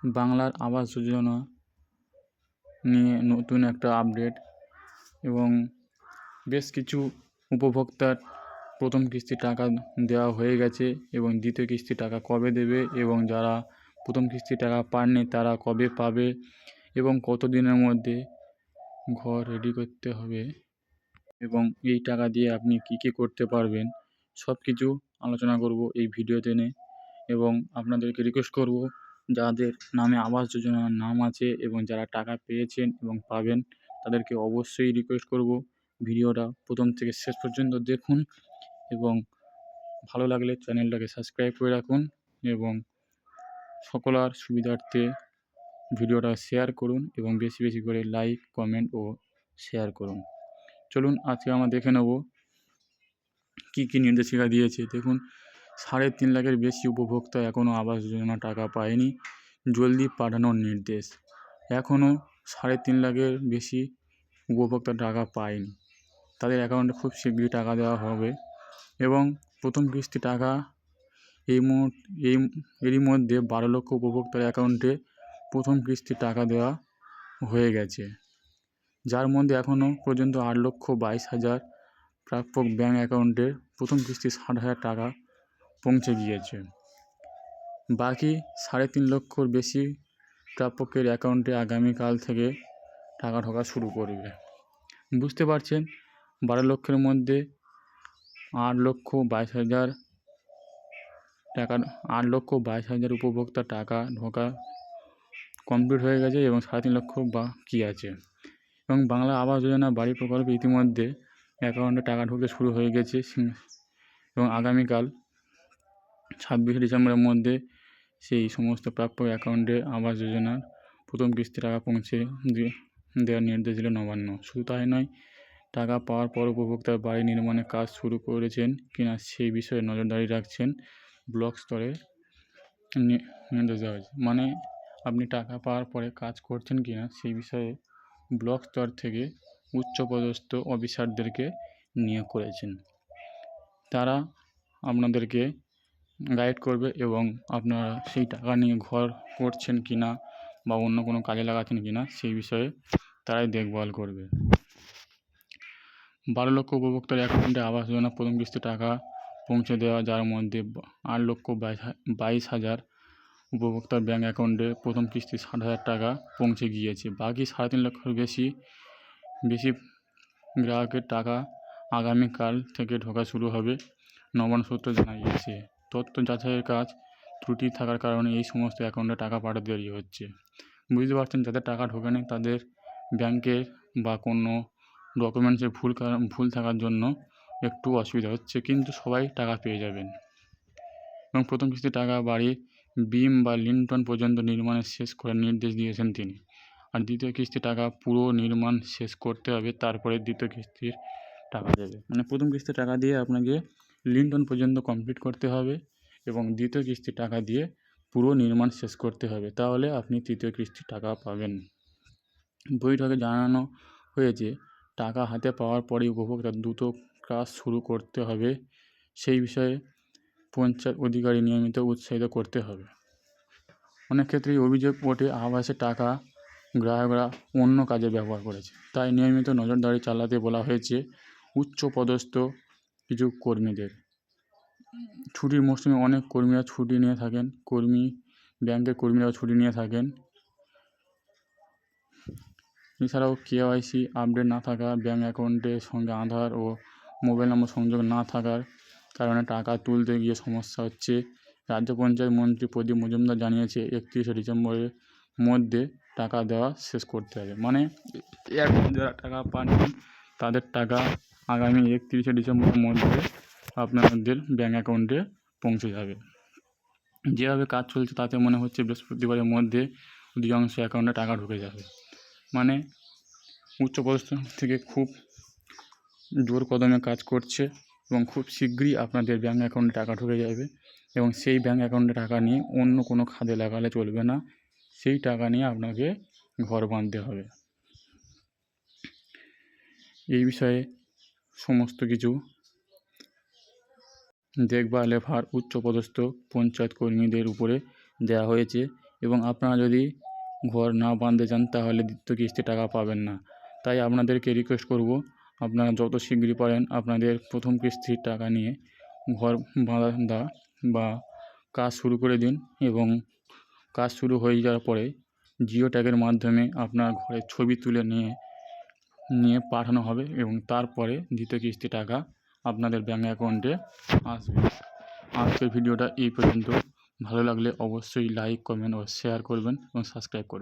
বাংলার আবাস যোজনা নিয়ে নতুন একটা আপডেট এবং বেশ কিছু উপভোক্তার প্রথম কিস্তির টাকা দেওয়া হয়ে গেছে এবং দ্বিতীয় কিস্তির টাকা কবে দেবে এবং যারা প্রথম কিস্তির টাকা পাননি তারা কবে পাবে এবং কত দিনের মধ্যে ঘর রেডি করতে হবে এবং এই টাকা দিয়ে আপনি কী কী করতে পারবেন সব কিছু আলোচনা করব এই ভিডিওতে এবং আপনাদেরকে রিকোয়েস্ট করব যাদের নামে আবাস যোজনার নাম আছে এবং যারা টাকা পেয়েছেন এবং পাবেন তাদেরকে অবশ্যই রিকোয়েস্ট করব ভিডিওটা প্রথম থেকে শেষ পর্যন্ত দেখুন এবং ভালো লাগলে চ্যানেলটাকে সাবস্ক্রাইব করে রাখুন এবং সকলের সুবিধার্থে ভিডিওটা শেয়ার করুন এবং বেশি বেশি করে লাইক কমেন্ট ও শেয়ার করুন। চলুন আজকে আমরা দেখে নেব কী কী নির্দেশিকা দিয়েছে। দেখুন 3.5 লাখের বেশি উপভোক্তা এখনও আবাস যোজনা টাকা পায়নি, জলদি পাঠানোর নির্দেশ। এখনও 3.5 লাখের বেশি উপভোক্তা টাকা পায়নি, তাদের অ্যাকাউন্টে খুব শীঘ্রই টাকা দেওয়া হবে এবং প্রথম কিস্তি টাকা এরই মধ্যে 12 লক্ষ উপভোক্তার অ্যাকাউন্টে প্রথম কিস্তি টাকা দেওয়া হয়ে গেছে, যার মধ্যে এখনও পর্যন্ত 8,22,000 প্রাপক ব্যাঙ্ক অ্যাকাউন্টে প্রথম কিস্তি 60,000 টাকা পৌঁছে গিয়েছে। বাকি 3.5 লক্ষর বেশি প্রাপকের অ্যাকাউন্টে আগামীকাল থেকে টাকা ঢোকা শুরু করবে। বুঝতে পারছেন, 12 লক্ষের মধ্যে 8,22,000 টাকা 8,22,000 উপভোক্তা টাকা ঢোকা কমপ্লিট হয়ে গেছে এবং 3.5 লক্ষ বাকি আছে এবং বাংলা আবাস যোজনা বাড়ি প্রকল্পে ইতিমধ্যে অ্যাকাউন্টে টাকা ঢুকতে শুরু হয়ে গেছে এবং আগামীকাল 26 ডিসেম্বরের মধ্যে সেই সমস্ত প্রাপ্য অ্যাকাউন্টে আবাস যোজনার প্রথম কিস্তি টাকা পৌঁছে দেওয়ার নির্দেশ দিল নবান্ন। শুধু তাই নয়, টাকা পাওয়ার পর উপভোক্তার বাড়ি নির্মাণের কাজ শুরু করেছেন কিনা সেই বিষয়ে নজরদারি রাখছেন ব্লক স্তরে নির্দেশ দেওয়া হয়েছে। মানে আপনি টাকা পাওয়ার পরে কাজ করছেন কিনা সেই বিষয়ে ব্লক স্তর থেকে উচ্চপদস্থ অফিসারদেরকে নিয়োগ করেছেন। তারা আপনাদেরকে গাইড করবে এবং আপনারা সেই টাকা নিয়ে ঘর করছেন কিনা বা অন্য কোনো কাজে লাগাচ্ছেন কিনা সেই বিষয়ে তারাই দেখভাল করবে। 12 লক্ষ উপভোক্তার অ্যাকাউন্টে আবাস যোজনা প্রথম কিস্তি টাকা পৌঁছে দেওয়া, যার মধ্যে 8,22,000 উপভোক্তার ব্যাঙ্ক অ্যাকাউন্টে প্রথম কিস্তি 60,000 টাকা পৌঁছে গিয়েছে। বাকি 3.5 লক্ষের বেশি গ্রাহকের টাকা আগামীকাল থেকে ঢোকা শুরু হবে, নবান্ন সূত্র জানা গিয়েছে। তথ্য যাচাইয়ের কাজ ত্রুটি থাকার কারণে এই সমস্ত অ্যাকাউন্টে টাকা পাঠাতে দেরি হচ্ছে। বুঝতে পারছেন, যাদের টাকা ঢোকেনি তাদের ব্যাংকের বা কোনো ডকুমেন্টসে ভুল থাকার জন্য একটু অসুবিধা হচ্ছে, কিন্তু সবাই টাকা পেয়ে যাবেন এবং প্রথম কিস্তি টাকা বাড়ির বিম বা লিন্টন পর্যন্ত নির্মাণ শেষ করার নির্দেশ দিয়েছেন তিনি। আর দ্বিতীয় কিস্তি টাকা পুরো নির্মাণ শেষ করতে হবে, তারপরে দ্বিতীয় কিস্তির টাকা দেবে। মানে প্রথম কিস্তির টাকা দিয়ে আপনাকে লিন্টন পর্যন্ত কমপ্লিট করতে হবে এবং দ্বিতীয় কিস্তির টাকা দিয়ে পুরো নির্মাণ শেষ করতে হবে, তাহলে আপনি তৃতীয় কিস্তির টাকা পাবেন। বৈঠকে জানানো হয়েছে টাকা হাতে পাওয়ার পরেই উপভোক্তা দ্রুত কাজ শুরু করতে হবে, সেই বিষয়ে পঞ্চায়েত অধিকারী নিয়মিত উৎসাহিত করতে হবে। অনেক ক্ষেত্রেই অভিযোগ ওঠে আবাসের টাকা গ্রাহকরা অন্য কাজে ব্যবহার করেছে, তাই নিয়মিত নজরদারি চালাতে বলা হয়েছে উচ্চপদস্থ কিছু কর্মীদের। ছুটির মৌসুমে অনেক কর্মীরা ছুটি নিয়ে থাকেন, ব্যাংকের কর্মীরাও ছুটি নিয়ে থাকেন। এছাড়াও KYC আপডেট না থাকা, ব্যাঙ্ক অ্যাকাউন্টের সঙ্গে আধার ও মোবাইল নম্বর সংযোগ না থাকার কারণে টাকা তুলতে গিয়ে সমস্যা হচ্ছে। রাজ্য পঞ্চায়েত মন্ত্রী প্রদীপ মজুমদার জানিয়েছে 31 ডিসেম্বরের মধ্যে টাকা দেওয়া শেষ করতে হবে। মানে এখন যারা টাকা পাননি তাদের টাকা আগামী 31 ডিসেম্বরের মধ্যে আপনাদের ব্যাঙ্ক অ্যাকাউন্টে পৌঁছে যাবে। যেভাবে কাজ চলছে তাতে মনে হচ্ছে বৃহস্পতিবারের মধ্যে অধিকাংশ অ্যাকাউন্টে টাকা ঢুকে যাবে। মানে উচ্চপদস্থ থেকে খুব জোর কদমে কাজ করছে এবং খুব শীঘ্রই আপনাদের ব্যাঙ্ক অ্যাকাউন্টে টাকা ঢুকে যাবে এবং সেই ব্যাঙ্ক অ্যাকাউন্টে টাকা নিয়ে অন্য কোনো খাতে লাগালে চলবে না, সেই টাকা নিয়ে আপনাকে ঘর বাঁধতে হবে। এই বিষয়ে সমস্ত কিছু দেখভালের ভার উচ্চপদস্থ পঞ্চায়েত কর্মীদের উপরে দেওয়া হয়েছে এবং আপনারা যদি ঘর না বাঁধতে চান তাহলে দ্বিতীয় কিস্তির টাকা পাবেন না। তাই আপনাদেরকে রিকোয়েস্ট করব, আপনারা যত শিগগিরই পারেন আপনাদের প্রথম কিস্তির টাকা নিয়ে ঘর বাঁধা বা কাজ শুরু করে দিন। এবং কাজ শুরু হয়ে যাওয়ার পরে জিও ট্যাগের মাধ্যমে আপনার ঘরের ছবি তুলে নিয়ে পাঠানো হবে এবং তারপরে দ্বিতীয় কিস্তি টাকা আপনাদের ব্যাঙ্ক অ্যাকাউন্টে আসবে। আজকের ভিডিওটা এই পর্যন্ত। ভালো লাগলে অবশ্যই লাইক, কমেন্ট ও শেয়ার করবেন এবং সাবস্ক্রাইব করবেন।